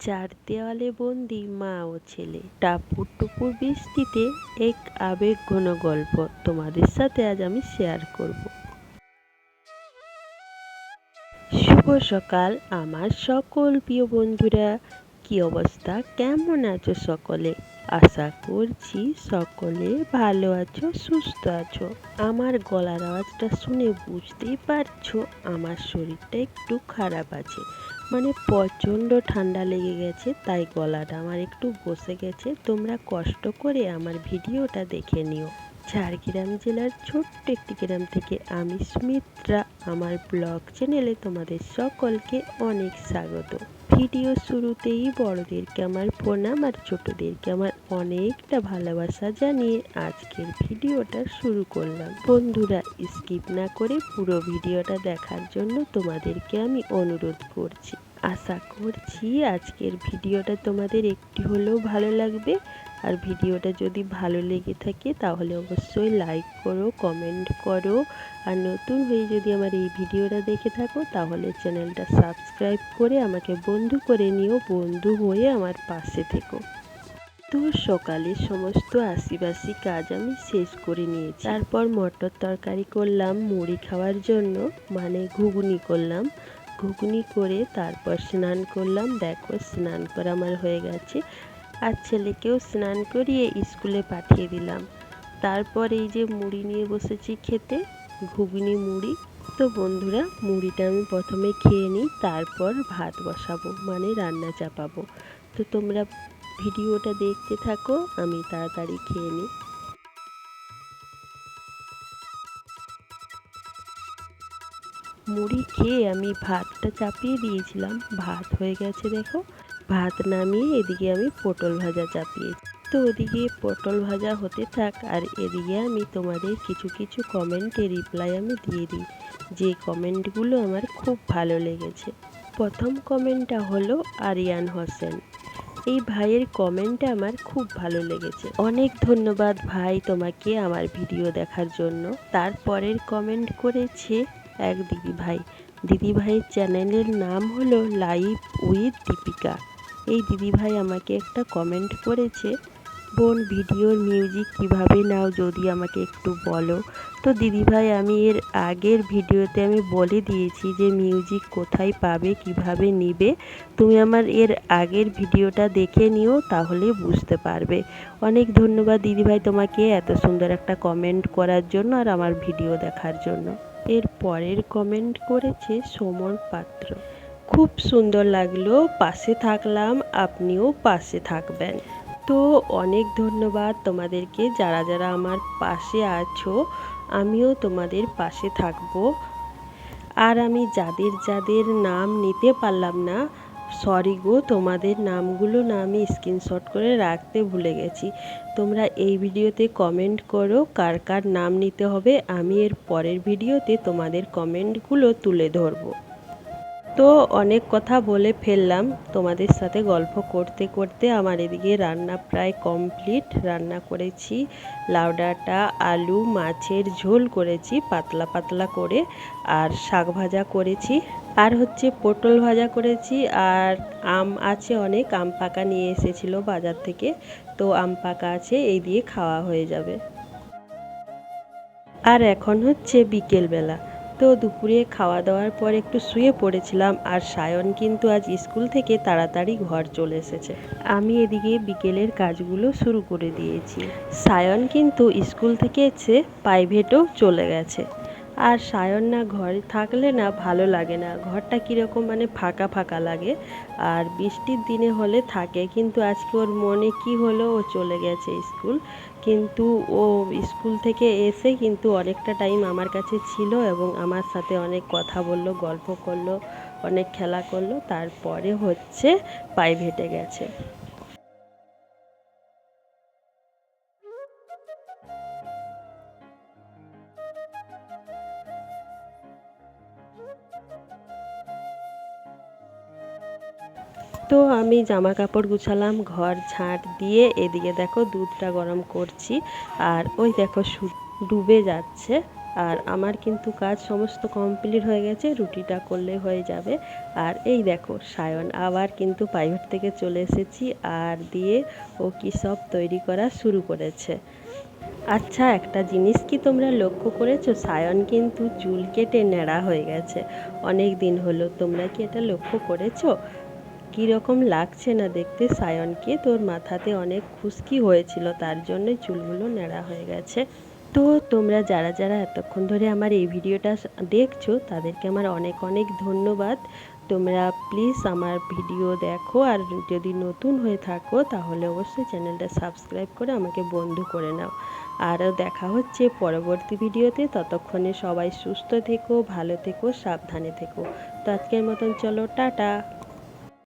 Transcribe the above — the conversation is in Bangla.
চার দেওয়ালে বন্দি মা ও ছেলে, টাপুর টুপুর বৃষ্টিতে এক আবেগ ঘন গল্প তোমাদের সাথে আজ আমি শেয়ার করব। শুভ সকাল আমার সকল প্রিয় বন্ধুরা, কি অবস্থা, কেমন আছো সকলে? আশা করছি সকলে ভালো আছো, সুস্থ আছো। আমার গলার আওয়াজটা শুনে বুঝতেই পারছো আমার শরীরটা একটু খারাপ আছে, মানে প্রচণ্ড ঠান্ডা লেগে গেছে, তাই গলাটা আমার একটু বসে গেছে। তোমরা কষ্ট করে আমার ভিডিওটা দেখে নিও। ঝাড়গ্রাম জেলার ছোট্ট একটি গ্রাম থেকে আমি সুমিত্রা আমার ব্লগ চ্যানেলে তোমাদের সকলকে অনেক স্বাগত। ভিডিও শুরুতেই বড়দেরকে আমার প্রণাম আর ছোটদেরকে আমার অনেকটা ভালোবাসা জানিয়ে আজকের ভিডিওটা শুরু করলাম। বন্ধুরা, স্কিপ না করে পুরো ভিডিওটা দেখার জন্য তোমাদেরকে আমি অনুরোধ করছি। আশা করছি আজকের ভিডিওটা তোমাদের একটি হলেও ভালো লাগবে। আর ভিডিওটা যদি ভালো লেগে থাকে তাহলে অবশ্যই লাইক করো, কমেন্ট করো। আর নতুন হয়ে যদি আমার এই ভিডিওটা দেখে থাকো তাহলে চ্যানেলটা সাবস্ক্রাইব করে আমাকে বন্ধু করে নিও, বন্ধু হয়ে আমার পাশে থেকো। তো সকালে সমস্ত আশিবাসি কাজ আমি শেষ করে নিয়েছি। তারপর মটর তরকারি করলাম মুড়ি খাওয়ার জন্য, মানে ঘুগনি করলাম। ঘুগনি করে তারপর স্নান করলাম। দেখো স্নান করা আমার হয়ে গেছে, আর ছেলেকেও স্নান করিয়ে স্কুলে পাঠিয়ে দিলাম। তারপর এই যে মুড়ি নিয়ে বসেছি খেতে, ঘুগনি মুড়ি। তো বন্ধুরা, মুড়িটা আমি প্রথমে খেয়ে নিই, তারপর ভাত বসাবো, মানে রান্না চাপাবো। তো তোমরা ভিডিওটা দেখতে থাকো, আমি তাড়াতাড়ি খেয়ে নিই। মুড়ি খেয়ে আমি ভাতটা চাপিয়ে দিয়েছিলাম, ভাত হয়ে গেছে দেখো। ভাত নামিয়ে এদিকে আমি পটল ভাজা চাপিয়েছি। তো ওদিকে পটল ভাজা হতে থাক, আর এদিকে আমি তোমাদের কিছু কিছু কমেন্টে রিপ্লাই আমি দিয়ে দিই, যে কমেন্টগুলো আমার খুব ভালো লেগেছে। প্রথম কমেন্টটা হলো আরিয়ান হোসেন। এই ভাইয়ের কমেন্টটা আমার খুব ভালো লেগেছে, অনেক ধন্যবাদ ভাই তোমাকে আমার ভিডিও দেখার জন্য। তারপরের কমেন্ট করেছে এক দিদিভাই। দিদিভাইয়ের চ্যানেলের নাম হলো লাইভ উইথ দীপিকা। এই দিদিভাই আমাকে একটা কমেন্ট করেছে, বোন ভিডিওর মিউজিক কিভাবে নাও যদি আমাকে একটু বলো। তো দিদিভাই, আমি এর আগের ভিডিওতে আমি বলে দিয়েছি যে মিউজিক কোথায় পাবে, কিভাবে নিবে। তুমি আমার এর আগের ভিডিওটা দেখে নিও, তাহলে বুঝতে পারবে। অনেক ধন্যবাদ দিদিভাই তোমাকে এত সুন্দর একটা কমেন্ট করার জন্য আর আমার ভিডিও দেখার জন্য। এর পরের কমেন্ট করেছে সমর পাত্র। খুব সুন্দর লাগলো, পাশে থাকলাম, আপনিও পাশে থাকবেন। তো অনেক ধন্যবাদ তোমাদেরকে, যারা যারা আমার পাশে আছো, আমিও তোমাদের পাশে থাকব। আর আমি যাদের যাদের নাম নিতে পারলাম না, সরি গো, তোমাদের নামগুলো না আমি স্ক্রিনশট করে রাখতে ভুলে গেছি। তোমরা এই ভিডিওতে কমেন্ট করো কার কার নাম নিতে হবে, আমি এর পরের ভিডিওতে তোমাদের কমেন্টগুলো তুলে ধরবো। তো অনেক কথা বলে ফেললাম, তোমাদের সাথে গল্প করতে করতে আমার এদিকে রান্না প্রায় কমপ্লিট। রান্না করেছি লাউ ডাঁটা, আলু, মাছের ঝোল করেছি পাতলা পাতলা করে, আর শাক ভাজা করেছি, আর হচ্ছে পটল ভাজা করেছি। আর আম আছে অনেক, আম পাকা নিয়ে এসেছিল বাজার থেকে, তো আম পাকা আছে, এই দিয়ে খাওয়া হয়ে যাবে। আর এখন হচ্ছে বিকেলবেলা। তো দুপুরে খাওয়া দাওয়ার পর একটু শুয়ে পড়েছিলাম, আর সায়ন কিন্তু আজ স্কুল থেকে তাড়াতাড়ি ঘর চলে এসেছে। আমি এদিকে বিকেলের কাজগুলো শুরু করে দিয়েছি। সায়ন কিন্তু স্কুল থেকে এসে প্রাইভেটেও চলে গেছে। আর সায়ন না ঘরে থাকলে না ভালো লাগে না, ঘরটা কীরকম মানে ফাঁকা ফাঁকা লাগে। আর বৃষ্টির দিনে হলে থাকে, কিন্তু আজকে ওর মনে কি হলো, ও চলে গেছে স্কুল। কিন্তু ও স্কুল থেকে এসে কিন্তু অনেকটা টাইম আমার কাছে ছিল এবং আমার সাথে অনেক কথা বললো, গল্প করলো, অনেক খেলা করলো, তারপরে হচ্ছে প্রাইভেটে গেছে। তো আমি জামা কাপড় গুছালাম, ঘর ঝাঁট দিয়ে এদিকে দেখো দুধটা গরম করছি, আর ওই দেখো ডুবে যাচ্ছে। আর আমার কিন্তু কাজ সমস্ত কমপ্লিট হয়ে গেছে, রুটিটা করলে হয়ে যাবে। আর এই দেখো সায়ন আবার কিন্তু প্রাইভেট থেকে চলে এসেছি, আর দিয়ে ও কী সব তৈরি করা শুরু করেছে। আচ্ছা, একটা জিনিস কি তোমরা লক্ষ্য করেছো, সায়ন কিন্তু চুল কেটে ন্যাড়া হয়ে গেছে। অনেক দিন হলো, তোমরা কি এটা লক্ষ্য করেছো? কীরকম লাগছে না দেখতে সায়নকে? তোর মাথাতে অনেক খুশকি হয়েছিল, তার জন্যই চুলগুলো ন্যাড়া হয়ে গেছে। তো তোমরা যারা যারা এতক্ষণ ধরে আমার এই ভিডিওটা দেখছো তাদেরকে আমার অনেক অনেক ধন্যবাদ। তোমরা প্লিজ আমার ভিডিও দেখো, আর যদি নতুন হয়ে থাকো তাহলে অবশ্যই চ্যানেলটা সাবস্ক্রাইব করে আমাকে বন্ধু করে নাও। আরও দেখা হচ্ছে পরবর্তী ভিডিওতে, ততক্ষণে সবাই সুস্থ থেকো, ভালো থেকো, সাবধানে থেকো। তো আজকের মতন চলো, টাটা।